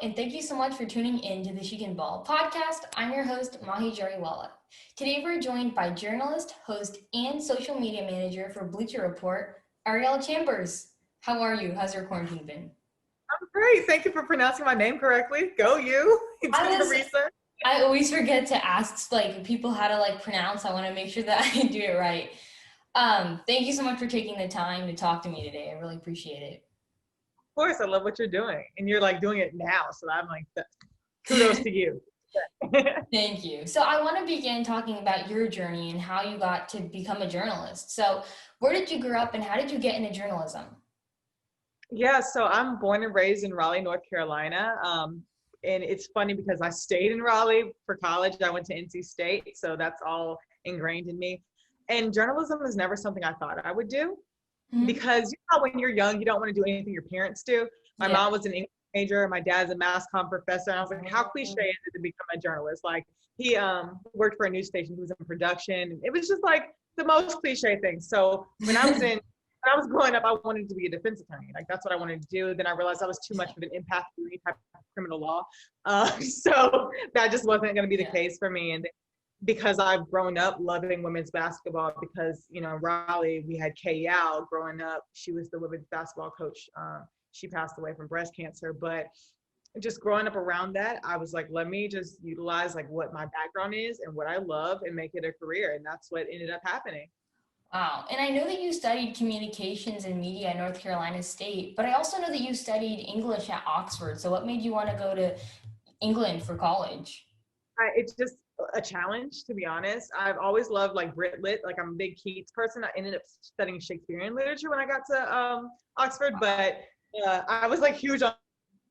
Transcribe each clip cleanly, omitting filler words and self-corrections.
and thank you so much for tuning in to the She Can Ball podcast. I'm your host, Mahi Jariwala. Today we're joined by journalist, host, and social media manager for Bleacher Report, Arielle Chambers. How are you? How's your quarantine been? I'm great. Thank you for pronouncing my name correctly. Go you. I always forget to ask people how to pronounce. I want to make sure that I do it right. Thank you so much for taking the time to talk to me today. I really appreciate it. Of course, I love what you're doing. And you're doing it now. So I'm kudos to you. Thank you. So I want to begin talking about your journey and how you got to become a journalist. So where did you grow up and how did you get into journalism? Yeah, so I'm born and raised in Raleigh, North Carolina. And it's funny because I stayed in Raleigh for college. I went to NC State, so that's all ingrained in me. And journalism is never something I thought I would do. Because when you're young, you don't want to do anything your parents do. My mom was an English major, my dad's a mass comm professor. And I was like, how cliche is it to become a journalist? He worked for a news station, he was in production. It was just the most cliche thing. So when I was growing up, I wanted to be a defense attorney. That's what I wanted to do. Then I realized I was too much of an empath to any type of criminal law. So that just wasn't going to be the case for me. And because I've grown up loving women's basketball, because, Raleigh, we had Kay Yao growing up. She was the women's basketball coach. She passed away from breast cancer. But just growing up around that, I was like, let me just utilize what my background is and what I love and make it a career. And that's what ended up happening. Wow. And I know that you studied communications and media at North Carolina State, but I also know that you studied English at Oxford. So what made you want to go to England for college? It's just a challenge, to be honest. I've always loved Brit Lit. I'm a big Keats person. I ended up studying Shakespearean literature when I got to Oxford, but I was huge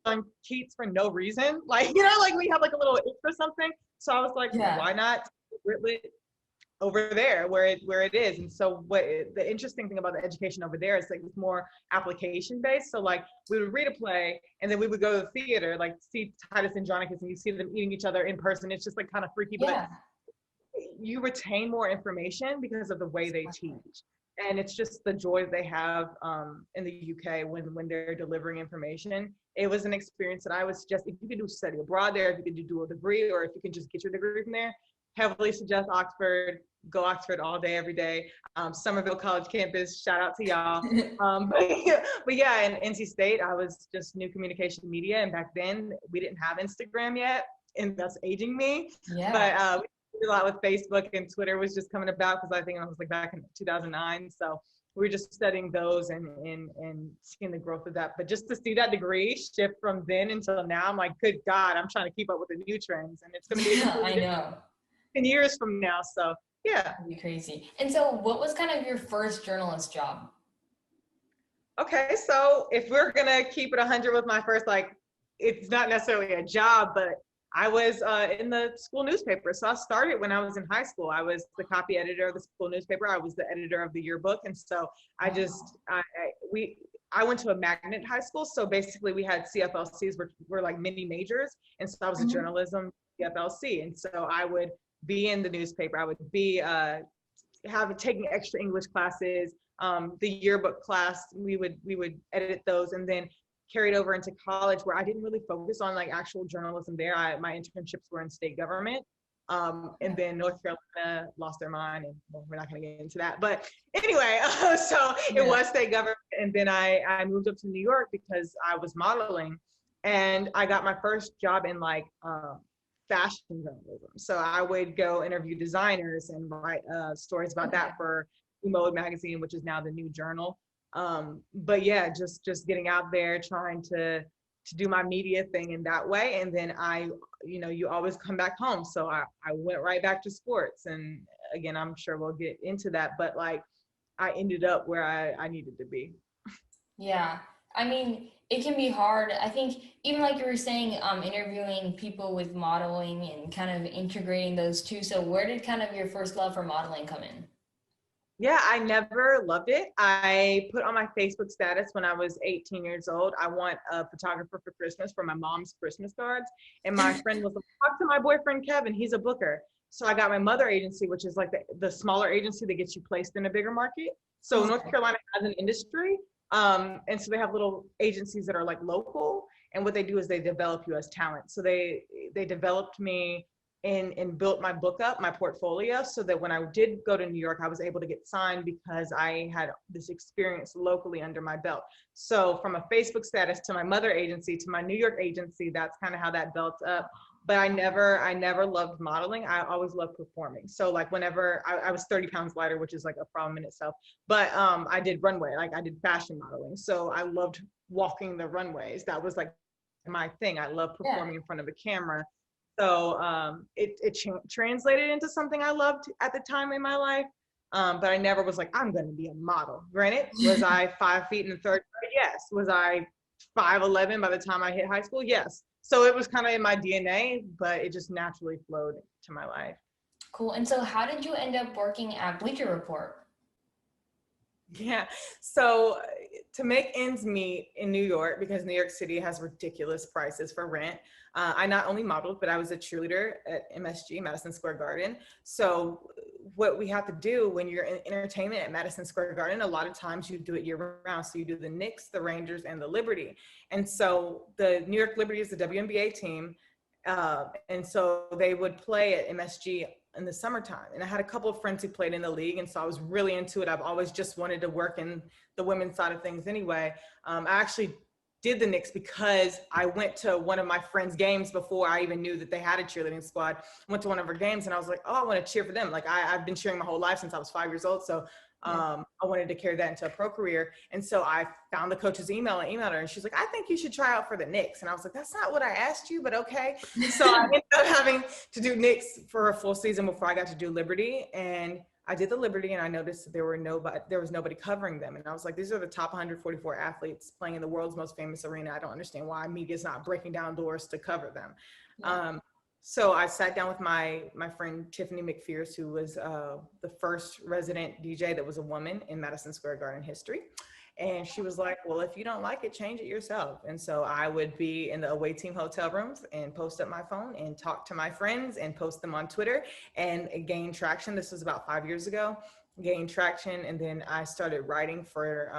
on Keats for no reason. We have a little itch for something. So I was why not Brit Lit over there where it is? And so the interesting thing about the education over there is it's more application based. So we would read a play and then we would go to the theater, see Titus and Andronicus, and you see them eating each other in person. It's just kind of freaky, but you retain more information because of the way they teach. And it's just the joy they have in the UK when they're delivering information. It was an experience that I was just, if you could do study abroad there, if you could do a degree, or if you can just get your degree from there, heavily suggest Oxford. Go Oxford all day, every day. Somerville College campus, shout out to y'all. But yeah, in NC State, I was just new communication media. And back then we didn't have Instagram yet, and that's aging me. Yeah. But we did a lot with Facebook, and Twitter was just coming about because I think I was back in 2009. So we were just studying those and seeing the growth of that. But just to see that degree shift from then until now, I'm good God, I'm trying to keep up with the new trends. And it's going to be I know. 10 years from now. So yeah. That'd be crazy. And so what was kind of your first journalist job? Okay, so if we're going to keep it 100 with my first, it's not necessarily a job, but I was in the school newspaper. So I started when I was in high school. I was the copy editor of the school newspaper. I was the editor of the yearbook. And so I went to a magnet high school. So basically we had CFLCs, which were mini majors. And so I was a journalism CFLC. And so I would be in the newspaper. I would be taking extra English classes. The yearbook class, we would edit those, and then carried over into college, where I didn't really focus on actual journalism there. My internships were in state government. And then North Carolina lost their mind, and we're not going to get into that. But anyway, so it was state government. And then I moved up to New York because I was modeling, and I got my first job in fashion journalism. So I would go interview designers and write stories about that for Mode magazine, which is now the New Journal. But yeah, just getting out there, trying to do my media thing in that way. And then you always come back home. So I went right back to sports. And again, I'm sure we'll get into that, but I ended up where I needed to be. Yeah. I mean, it can be hard. I think even like you were saying, interviewing people with modeling and kind of integrating those two. So where did kind of your first love for modeling come in? Yeah, I never loved it. I put on my Facebook status when I was 18 years old, I want a photographer for Christmas for my mom's Christmas cards. And my friend was like, talk to my boyfriend, Kevin, he's a booker. So I got my mother agency, which is the smaller agency that gets you placed in a bigger market. So North Carolina has an industry. And so they have little agencies that are local. And what they do is they develop you as talent. So they developed me and built my book up, my portfolio, so that when I did go to New York, I was able to get signed because I had this experience locally under my belt. So from a Facebook status to my mother agency to my New York agency, that's kind of how that built up. But I never loved modeling. I always loved performing. So like whenever I was 30 pounds lighter, which is like a problem in itself, but I did runway, like I did fashion modeling. So I loved walking the runways. That was like my thing. I love Yeah. performing in front of a camera. So it translated into something I loved at the time in my life. But I never was like, I'm going to be a model. Granted, was I 5 feet in the third grade? Yes. Was I 5'11" by the time I hit high school? Yes. So it was kind of in my DNA, but it just naturally flowed to my life. Cool. And so how did you end up working at Bleacher Report? Yeah. So to make ends meet in New York, because New York City has ridiculous prices for rent, I not only modeled, but I was a cheerleader at MSG, Madison Square Garden. So what we have to do when you're in entertainment at Madison Square Garden, a lot of times you do it year round. So you do the Knicks, the Rangers, and the Liberty. And so the New York Liberty is the WNBA team. And so they would play at MSG in the summertime. And I had a couple of friends who played in the league. And so I was really into it. I've always just wanted to work in the women's side of things anyway. I actually did the Knicks because I went to one of my friends' games before I even knew that they had a cheerleading squad. Went to one of her games and I was like, oh, I want to cheer for them. Like I've been cheering my whole life since I was 5 years old. So I wanted to carry that into a pro career. And so I found the coach's email and emailed her and she's like, I think you should try out for the Knicks. And I was like, that's not what I asked you, but okay. So I ended up having to do Knicks for a full season before I got to do Liberty. And I did the Liberty and I noticed that there was nobody covering them. And I was like, these are the top 144 athletes playing in the world's most famous arena. I don't understand why media's not breaking down doors to cover them. Yeah. So I sat down with my friend Tiffany McPherce, who was the first resident DJ that was a woman in Madison Square Garden history. And she was like, well, if you don't like it, change it yourself. And so I would be in the away team hotel rooms and post up my phone and talk to my friends and post them on Twitter and gain traction. This was about 5 years ago, gained traction. And then I started writing for,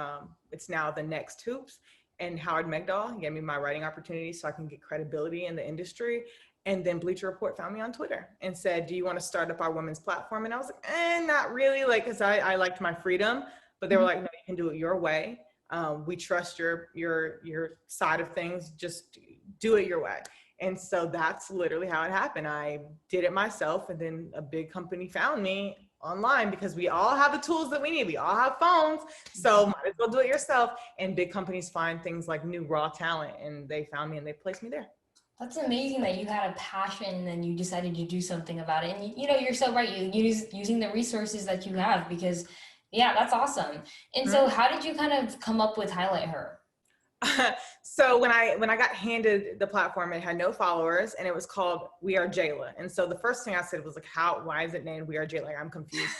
it's now The Next Hoops. And Howard Megdal gave me my writing opportunity so I can get credibility in the industry. And then Bleacher Report found me on Twitter and said, do you want to start up our women's platform? And I was like, not really, like, because I liked my freedom. But they were like, no, you can do it your way. We trust your side of things. Just do it your way. And so that's literally how it happened. I did it myself, and then a big company found me online because we all have the tools that we need. We all have phones, so might as well do it yourself. And big companies find things like new raw talent, and they found me and they placed me there. That's amazing that you had a passion and you decided to do something about it. And you know, you're so right. You use using the resources that you have because, yeah, that's awesome. And so, how did you kind of come up with HighlightHER? So when I got handed the platform, it had no followers, and it was called We Are Jayla. And so the first thing I said was like, why is it named We Are Jayla? Like, I'm confused.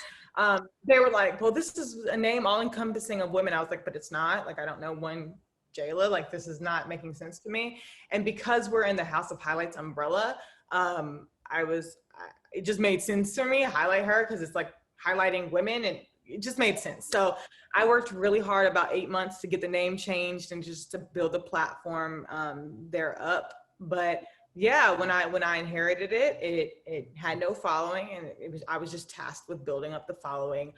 They were like, well, this is a name all encompassing of women. I was like, but it's not. Like, I don't know one Jayla. Like, this is not making sense to me. And because we're in the House of Highlights umbrella, it just made sense for me, HighlightHER, because it's like highlighting women, and it just made sense. So I worked really hard about 8 months to get the name changed and just to build a platform there up. But yeah, when I inherited it, it had no following, and I was just tasked with building up the following.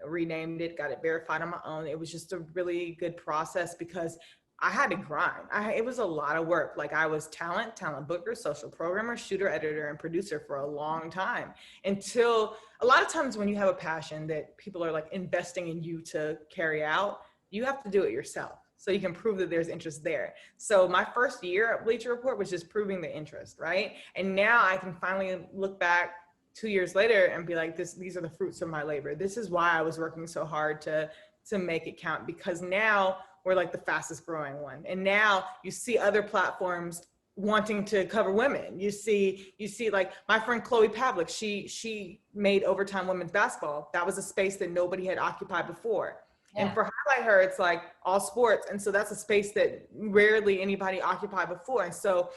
Renamed it, got it verified on my own. It was just a really good process because I had to grind. It was a lot of work. Like, I was talent booker, social programmer, shooter, editor, and producer for a long time, until a lot of times when you have a passion that people are like investing in you to carry out, you have to do it yourself so you can prove that there's interest there. So my first year at Bleacher Report was just proving the interest, right? And now I can finally look back 2 years later and be like, these are the fruits of my labor. This is why I was working so hard to make it count, because now we're like the fastest growing one. And now you see other platforms wanting to cover women. You see like my friend Chloe Pavlik, she made Overtime Women's Basketball. That was a space that nobody had occupied before. Yeah. And for HighlightHER, it's like all sports. And so that's a space that rarely anybody occupied before. And so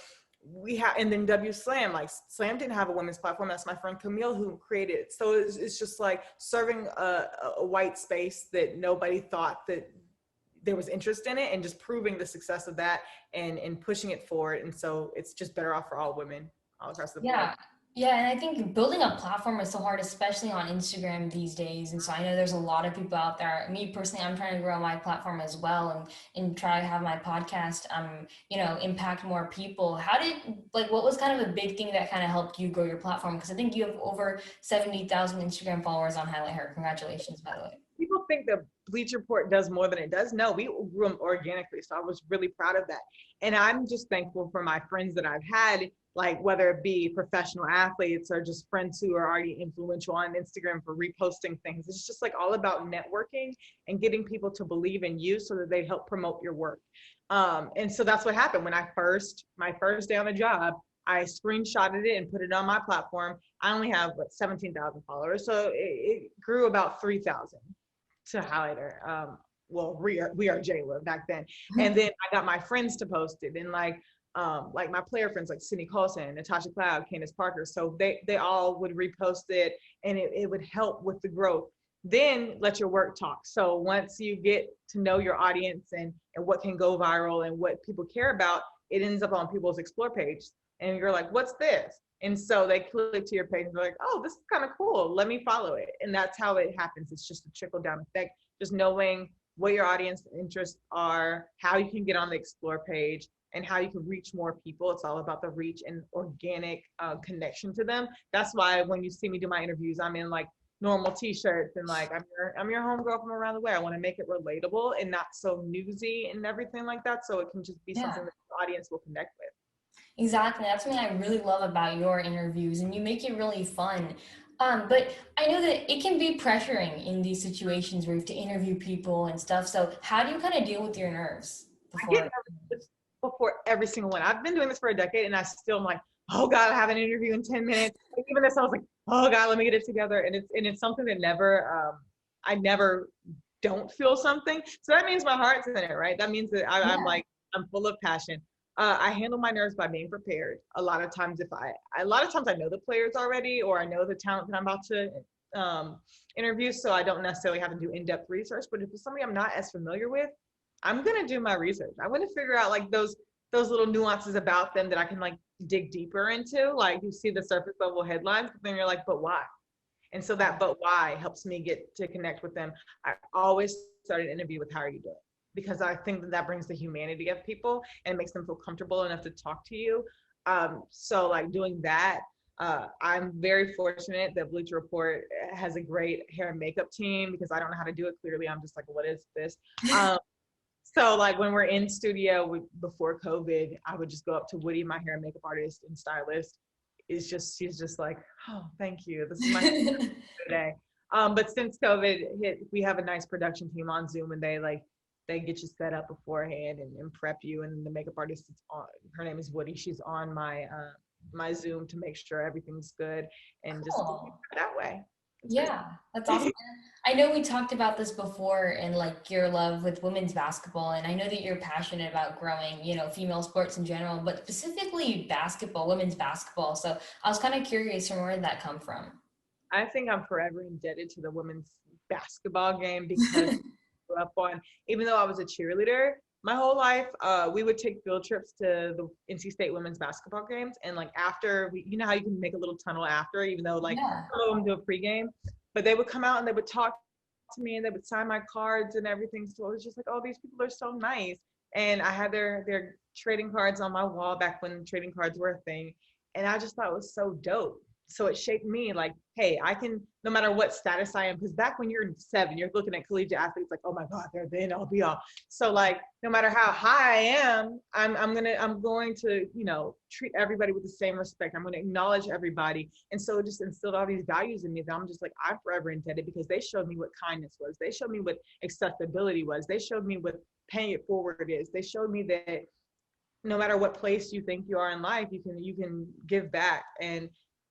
and then W Slam, like Slam didn't have a women's platform. That's my friend Camille who created it. So it's just like serving a white space that nobody thought that there was interest in it, and just proving the success of that and pushing it forward. And so it's just better off for all women all across the board. Yeah. Yeah, and I think building a platform is so hard, especially on Instagram these days. And so I know there's a lot of people out there. Me personally, I'm trying to grow my platform as well and try to have my podcast impact more people. How did what was kind of a big thing that kind of helped you grow your platform? Because I think you have over 70,000 Instagram followers on HighlightHER. Congratulations, by the way. People think that Bleacher Report does more than it does. No, we grew them organically. So I was really proud of that. And I'm just thankful for my friends that I've had, like whether it be professional athletes or just friends who are already influential on Instagram for reposting things. It's just like all about networking and getting people to believe in you so that they help promote your work. And so that's what happened when my first day on the job, I screenshotted it and put it on my platform. I only have 17,000 followers. So it grew about 3,000 to HighlightHER. Well, we are Jariwala back then. And then I got my friends to post it, and like my player friends like Sydney Colson, Natasha Cloud, Candace Parker. So they all would repost it, and it would help with the growth. Then let your work talk. So once you get to know your audience and what can go viral and what people care about, it ends up on people's explore page. And you're like, what's this? And so they click to your page and they're like, oh, this is kind of cool. Let me follow it. And that's how it happens. It's just a trickle down effect. Just knowing what your audience interests are, how you can get on the explore page, and how you can reach more people. It's all about the reach and organic connection to them. That's why when you see me do my interviews, I'm in like normal t-shirts and like I'm your homegirl from around the way. I want to make it relatable and not so newsy and everything like that. So it can just be something that the audience will connect with. Exactly. That's something I really love about your interviews, and you make it really fun. But I know that it can be pressuring in these situations where you have to interview people and stuff. So how do you kind of deal with your nerves I get before? nervous before every single one. I've been doing this for a decade, and I still am like, oh God, I have an interview in 10 minutes. Even this, I was like, oh God, let me get it together. And it's something that I never don't feel something. So that means my heart's in it, right? That means that I'm full of passion. I handle my nerves by being prepared. A lot of times I know the players already, or I know the talent that I'm about to interview, so I don't necessarily have to do in-depth research. But if it's something I'm not as familiar with, I'm gonna do my research. I want to figure out like those little nuances about them that I can like dig deeper into. Like you see the surface level headlines, but then you're like, but why? And so that but why helps me get to connect with them. I always start an interview with how are you doing? Because I think that brings the humanity of people and makes them feel comfortable enough to talk to you. So like doing that, I'm very fortunate that Bleacher Report has a great hair and makeup team because I don't know how to do it clearly. I'm just like, what is this? So like when we're in studio before COVID, I would just go up to Woody, my hair and makeup artist and stylist. She's just like, oh, thank you. This is my today. But since COVID hit, we have a nice production team on Zoom, and they get you set up beforehand and prep you. And the makeup artist is on, her name is Woody. She's on my Zoom to make sure everything's good and just that way. Yeah, that's awesome. I know we talked about this before and like your love with women's basketball, and I know that you're passionate about growing, female sports in general, but specifically basketball, women's basketball. So I was kind of curious from where did that come from? I think I'm forever indebted to the women's basketball game because I grew up on, even though I was a cheerleader my whole life, we would take field trips to the NC State women's basketball games. And like after you know how you can make a little tunnel after, even though like some of them do a pregame, but they would come out and they would talk to me and they would sign my cards and everything. So it was just like, oh, these people are so nice. And I had their trading cards on my wall back when trading cards were a thing. And I just thought it was so dope. So it shaped me like, hey, I can, no matter what status I am, because back when you're 7, you're looking at collegiate athletes like, oh my God, they're the end all be all. So like, no matter how high I am, I'm going to, treat everybody with the same respect. I'm going to acknowledge everybody. And so it just instilled all these values in me that I'm just like, I'm forever indebted because they showed me what kindness was. They showed me what accessibility was. They showed me what paying it forward is. They showed me that no matter what place you think you are in life, you can give back. And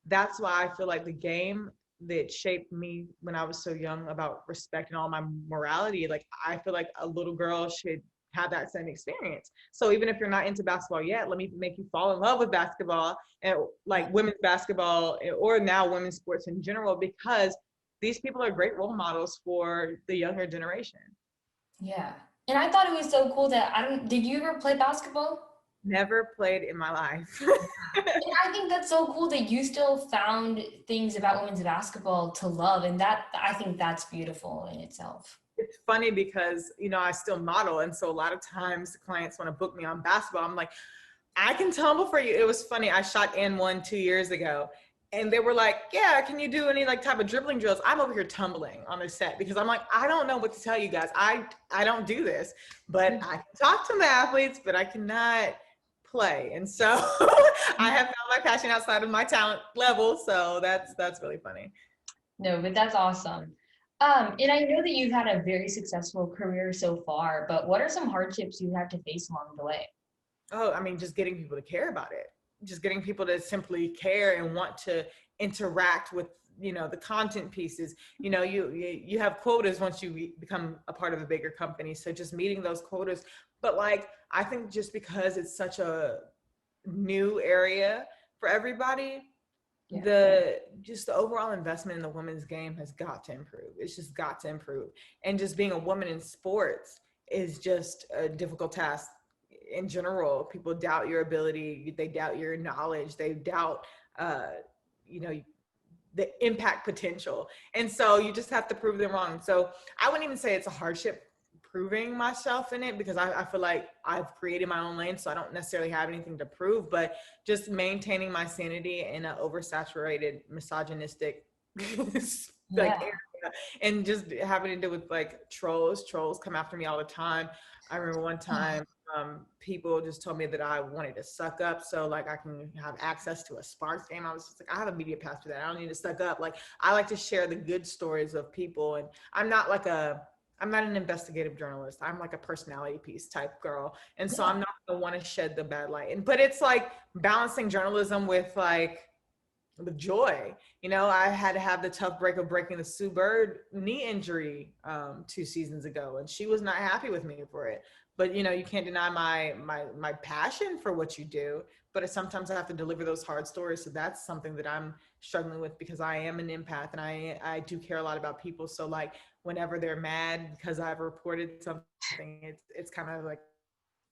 that's why I feel like the game that shaped me when I was so young about respect and all my morality, like I feel like a little girl should have that same experience. So even if you're not into basketball yet, let me make you fall in love with basketball and like women's basketball or now women's sports in general, because these people are great role models for the younger generation. Yeah. And I thought it was so cool that did you ever play basketball? Never played in my life. And I think that's so cool that you still found things about women's basketball to love. And I think that's beautiful in itself. It's funny because, I still model. And so a lot of times clients want to book me on basketball. I'm like, I can tumble for you. It was funny. I shot N1 2 years ago and they were like, yeah, can you do any like type of dribbling drills? I'm over here tumbling on the set because I'm like, I don't know what to tell you guys. I don't do this, but I can talk to the athletes, but I cannot play. And so I have found my passion outside of my talent level. So that's really funny. No, but that's awesome. And I know that you've had a very successful career so far, but what are some hardships you had to face along the way? Oh, I mean, just getting people to care about it, just getting people to simply care and want to interact with, the content pieces. You have quotas once you become a part of a bigger company. So just meeting those quotas. But like, I think just because it's such a new area for everybody, Yeah. the overall investment in the women's game has got to improve. It's just got to improve. And just being a woman in sports is just a difficult task in general. People doubt your ability, they doubt your knowledge, they doubt you know the impact potential, and so you just have to prove them wrong. So I wouldn't even say it's a hardship proving myself in it, because I feel like I've created my own lane, so I don't necessarily have anything to prove, but just maintaining my sanity in an oversaturated misogynistic like Yeah. area, and just having to do with like trolls come after me all the time. I remember one time people just told me that I wanted to suck up so like I can have access to a Sparks game. I was just like, I have a media pass for that. I don't need to suck up. Like, I like to share the good stories of people, and I'm not an investigative journalist. I'm like a personality piece type girl. And so I'm not gonna want to shed the bad light. But it's like balancing journalism with joy. I had to have the tough break of breaking the Sue Bird knee injury 2 seasons ago, and she was not happy with me for it. But you can't deny my passion for what you do. But sometimes I have to deliver those hard stories. So that's something that I'm struggling with, because I am an empath and I do care a lot about people. So like whenever they're mad because I've reported something, it's kind of like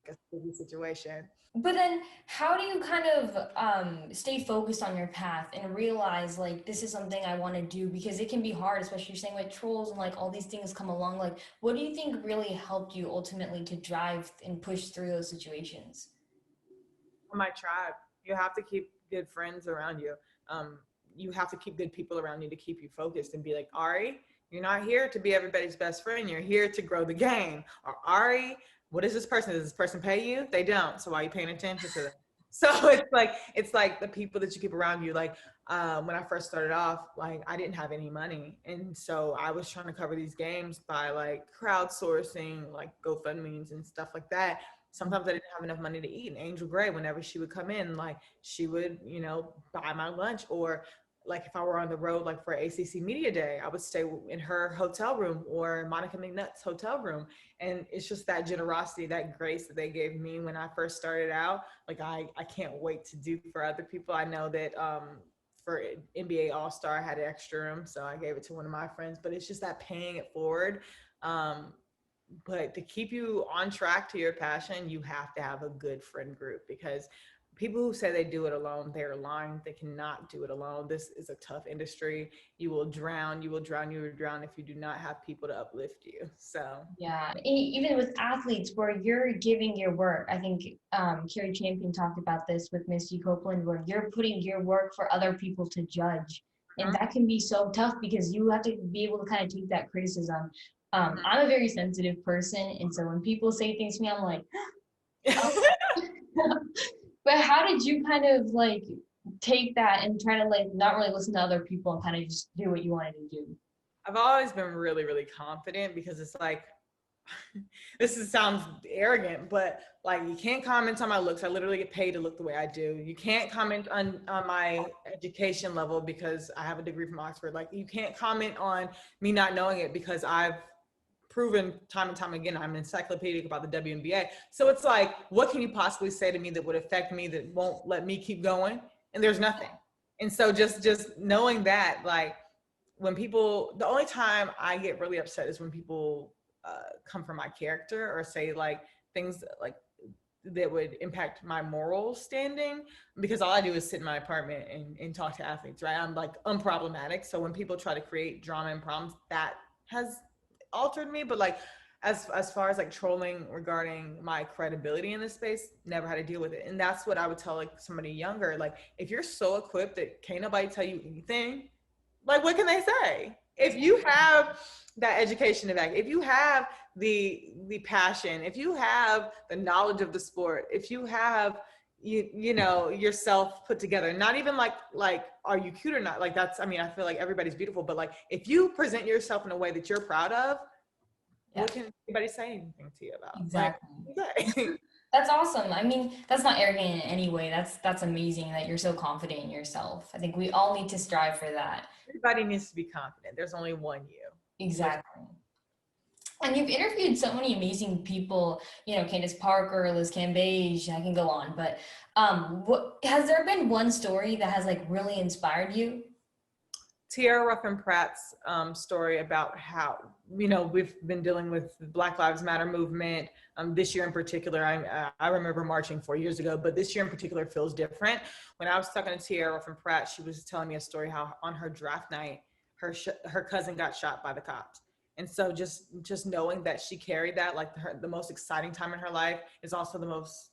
a sticky situation. But then how do you kind of stay focused on your path and realize like this is something I want to do? Because it can be hard, especially you're saying with trolls and like all these things come along. Like, what do you think really helped you ultimately to drive and push through those situations? My tribe. You have to keep good friends around you. Um, you have to keep good people around you to keep you focused and be like, Ari, you're not here to be everybody's best friend. You're here to grow the game. Or Ari, what is this person? Does this person pay you? They don't. So why are you paying attention to them? So it's like the people that you keep around you. Like when I first started off, like I didn't have any money, and so I was trying to cover these games by like crowdsourcing, like GoFundMe's and stuff like that. Sometimes I didn't have enough money to eat. And Angel Gray, whenever she would come in, like she would, buy my lunch. Or like if I were on the road, like for ACC Media Day, I would stay in her hotel room or Monica McNutt's hotel room. And it's just that generosity, that grace that they gave me when I first started out. Like I can't wait to do for other people. I know that for NBA All-Star, I had an extra room, so I gave it to one of my friends. But it's just that paying it forward. But to keep you on track to your passion, you have to have a good friend group, because people who say they do it alone, they're lying. They cannot do it alone. This is a tough industry. You will drown if you do not have people to uplift you. So Yeah, even with athletes where you're giving your work, I think Carrie Champion talked about this with Misty Copeland, where you're putting your work for other people to judge. And that can be so tough because you have to be able to kind of take that criticism. I'm a very sensitive person, and so when people say things to me, I'm like, oh. But how did you kind of like take that and try to like not really listen to other people and kind of just do what you wanted to do? I've always been really, really confident, because it's like, sounds arrogant, but like you can't comment on my looks. I literally get paid to look the way I do. You can't comment on my education level because I have a degree from Oxford. Like you can't comment on me not knowing it, because I've proven time and time again I'm encyclopedic about the WNBA. So it's like, what can you possibly say to me that would affect me, that won't let me keep going? And there's nothing. And so just knowing that, like when people, the only time I get really upset is when people come from my character or say like things like that would impact my moral standing, because all I do is sit in my apartment and talk to athletes, right? I'm like unproblematic. So when people try to create drama and problems, that has altered me. But like as far as like trolling regarding my credibility in this space, never had to deal with it. And that's what I would tell like somebody younger. Like if you're so equipped that can't nobody tell you anything, like what can they say? If you have that education to back, if you have the passion, if you have the knowledge of the sport, if you have you know yourself put together, not even like are you cute or not, like that's, I mean, I feel like everybody's beautiful, but like if you present yourself in a way that you're proud of, Yeah, what can anybody say anything to you about? Like exactly. That's awesome. I mean, that's not arrogant in any way. That's amazing that you're so confident in yourself. I think we all need to strive for that. everybody needs to be confident. There's only one you. Exactly. And you've interviewed so many amazing people, Candace Parker, Liz Cambage, I can go on, but what has there been one story that has like really inspired you? Tierra Ruffin Pratt's story about how, you know, we've been dealing with the Black Lives Matter movement. This year in particular, I remember marching 4 years ago, but this year in particular feels different. When I was talking to Tierra Ruffin Pratt, she was telling me a story how on her draft night, her cousin got shot by the cops. And so just knowing that she carried that, like the most exciting time in her life is also the most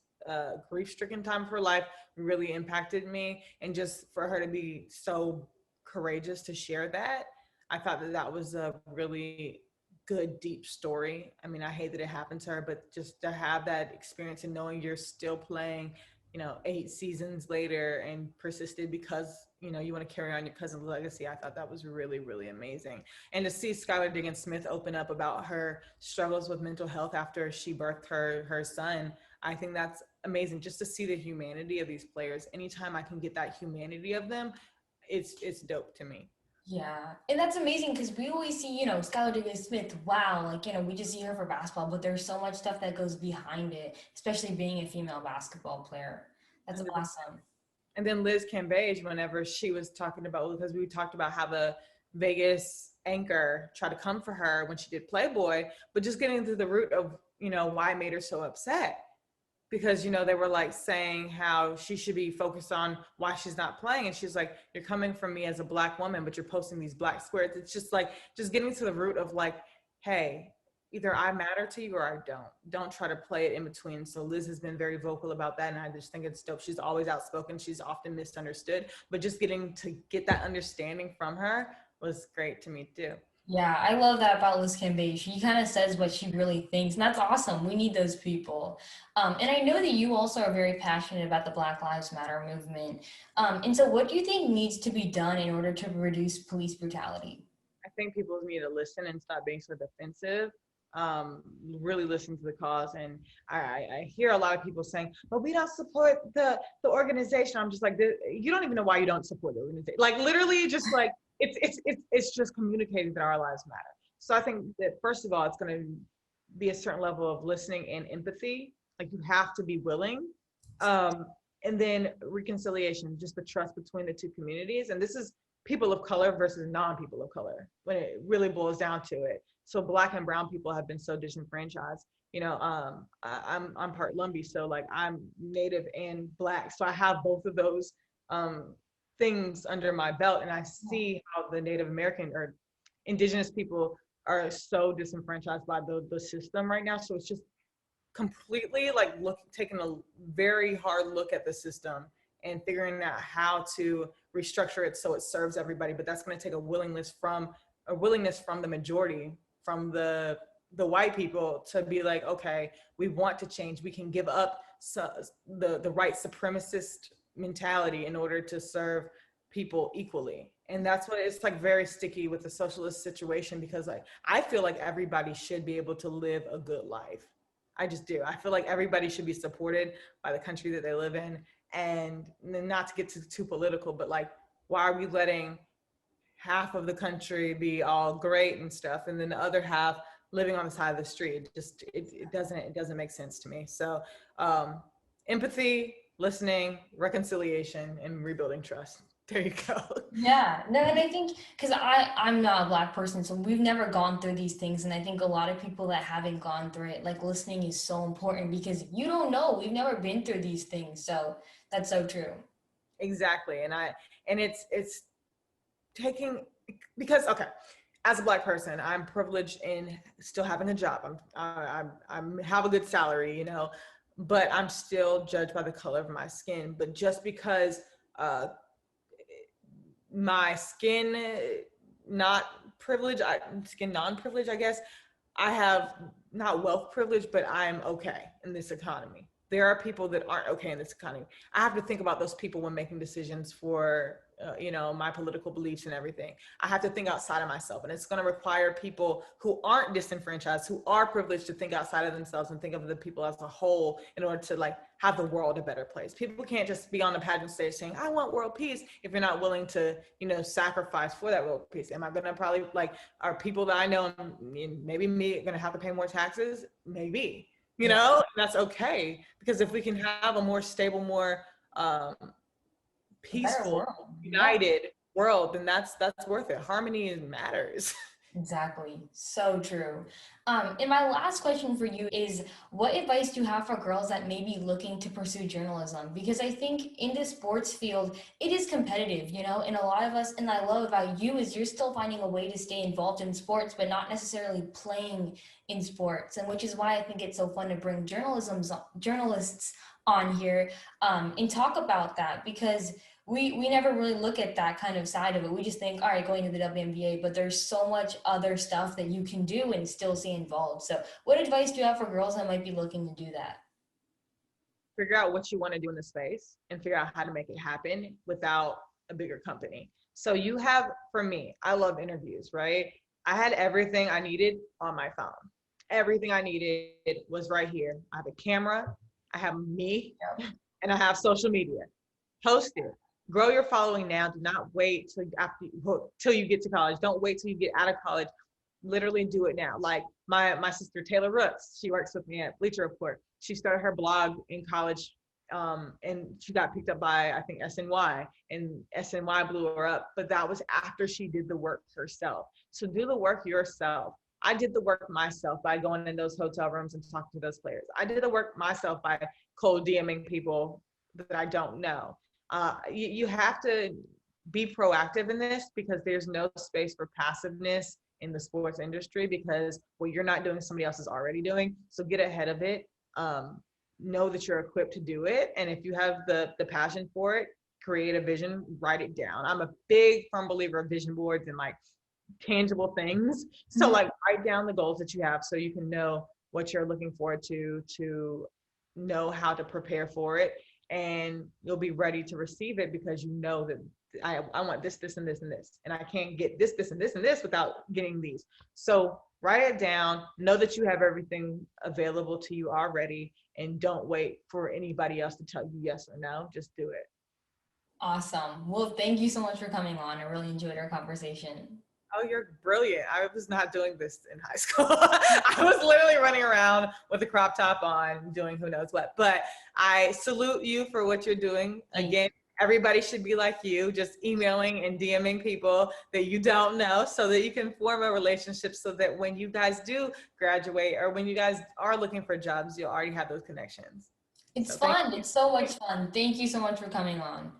grief-stricken time of her life, really impacted me. And just for her to be so courageous to share that, I thought that that was a really good, deep story. I mean, I hate that it happened to her, but just to have that experience and knowing you're still playing, you know, 8 seasons later and persisted because, you know, you want to carry on your cousin's legacy. I thought that was really, really amazing. And to see Skylar Diggins Smith open up about her struggles with mental health after she birthed her son, I think that's amazing. Just to see the humanity of these players. Anytime I can get that humanity of them, it's dope to me. Yeah, and that's amazing because we always see, Skylar Diggins Smith. Wow, like we just see her for basketball, but there's so much stuff that goes behind it, especially being a female basketball player. That's awesome. And then Liz Cambage, whenever she was talking about, because we talked about how the Vegas anchor tried to come for her when she did Playboy, but just getting to the root of, you know, why it made her so upset. Because, you know, they were like saying how she should be focused on why she's not playing. And she's like, you're coming from me as a Black woman, but you're posting these Black squares. It's just like, just getting to the root of like, hey, either I matter to you or I don't. Don't try to play it in between. So Liz has been very vocal about that. And I just think it's dope. She's always outspoken. She's often misunderstood, but just getting to get that understanding from her was great to me too. Yeah, I love that about Liz Cambage. She kind of says what she really thinks, and that's awesome. We need those people. And I know that you also are very passionate about the Black Lives Matter movement. And so, what do you think needs to be done in order to reduce police brutality? I think people need to listen and stop being so defensive. Really listen to the cause. And I hear a lot of people saying, but we don't support the organization. I'm just like, you don't even know why you don't support the organization. Like literally just like, it's just communicating that our lives matter. So I think that first of all, it's going to be a certain level of listening and empathy. Like you have to be willing. And then reconciliation, just the trust between the two communities. And this is people of color versus non-people of color when it really boils down to it. So Black and brown people have been so disenfranchised. You know, I'm part Lumbee, so like I'm Native and Black, so I have both of those things under my belt, and I see how the Native American or Indigenous people are so disenfranchised by the system right now. So it's just completely like taking a very hard look at the system and figuring out how to restructure it so it serves everybody. But that's going to take a willingness from the majority, from the white people, to be like, okay, we want to change. We can give up the white supremacist mentality in order to serve people equally. And that's what it's like, very sticky with the socialist situation, because like I feel like everybody should be able to live a good life. I just do. I feel like everybody should be supported by the country that they live in. And not to get too political, but like, why are we letting half of the country be all great and stuff, and then the other half living on the side of the street? It doesn't make sense to me. So empathy, listening, reconciliation, and rebuilding trust. There you go. Yeah, no, and I think because I'm not a black person, so we've never gone through these things, and I think a lot of people that haven't gone through it, like listening is so important because you don't know, we've never been through these things, so that's so true. Exactly. And it's taking, because, okay, as a black person, I'm privileged in still having a job. I'm have a good salary, you know, but I'm still judged by the color of my skin. But just because uh, my skin not privilege, skin non-privilege, I guess, I have not wealth privilege, but I'm okay in this economy. There are people that aren't okay in this economy. I have to think about those people when making decisions for, you know, my political beliefs and everything. I have to think outside of myself, and it's going to require people who aren't disenfranchised, who are privileged, to think outside of themselves and think of the people as a whole in order to like have the world a better place. People can't just be on the pageant stage saying, "I want world peace," if you're not willing to, you know, sacrifice for that world peace. Am I going to probably like, are people that I know, maybe me, going to have to pay more taxes? Maybe, you Yeah, know, that's okay. Because if we can have a more stable, more um, a better peaceful, world. Yeah. united world, then that's worth it. Harmony matters. Exactly. So true. And my last question for you is, what advice do you have for girls that may be looking to pursue journalism? Because I think in the sports field, it is competitive, you know, and a lot of us, and I love about you is you're still finding a way to stay involved in sports, but not necessarily playing in sports. And which is why I think it's so fun to bring journalists on here and talk about that because we never really look at that kind of side of it. We just think, all right, going to the WNBA, but there's so much other stuff that you can do and still stay involved. So what advice do you have for girls that might be looking to do that? Figure out what you want to do in the space and figure out how to make it happen without a bigger company. So you have, for me, I love interviews, right? I had everything I needed on my phone. Everything I needed was right here. I have a camera, I have me, and I have social media. Post it. Grow your following now. Do not wait till you get to college. Don't wait till you get out of college. Literally do it now. Like my sister Taylor Rooks, she works with me at Bleacher Report. She started her blog in college, and she got picked up by I think SNY, and SNY blew her up. But that was after she did the work herself. So do the work yourself. I did the work myself by going in those hotel rooms and talking to those players. I did the work myself by cold DMing people that I don't know. You have to be proactive in this because there's no space for passiveness in the sports industry because what you're not doing, somebody else is already doing. So get ahead of it. Know that you're equipped to do it. And if you have the passion for it, create a vision, write it down. I'm a big firm believer of vision boards and like tangible things. So like write down the goals that you have so you can know what you're looking forward to know how to prepare for it, and you'll be ready to receive it because you know that I want this, this, and this, and this, and I can't get this, this, and this, and this without getting these. So write it down, know that you have everything available to you already, and don't wait for anybody else to tell you yes or no. Just do it. Awesome. Well, thank you so much for coming on. I really enjoyed our conversation. Oh, you're brilliant. I was not doing this in high school. I was literally running around with a crop top on, doing who knows what. But I salute you for what you're doing. Again, everybody should be like you, just emailing and DMing people that you don't know so that you can form a relationship so that when you guys do graduate or when you guys are looking for jobs, you'll already have those connections. It's So thank fun. It's so much fun. Thank you so much for coming on.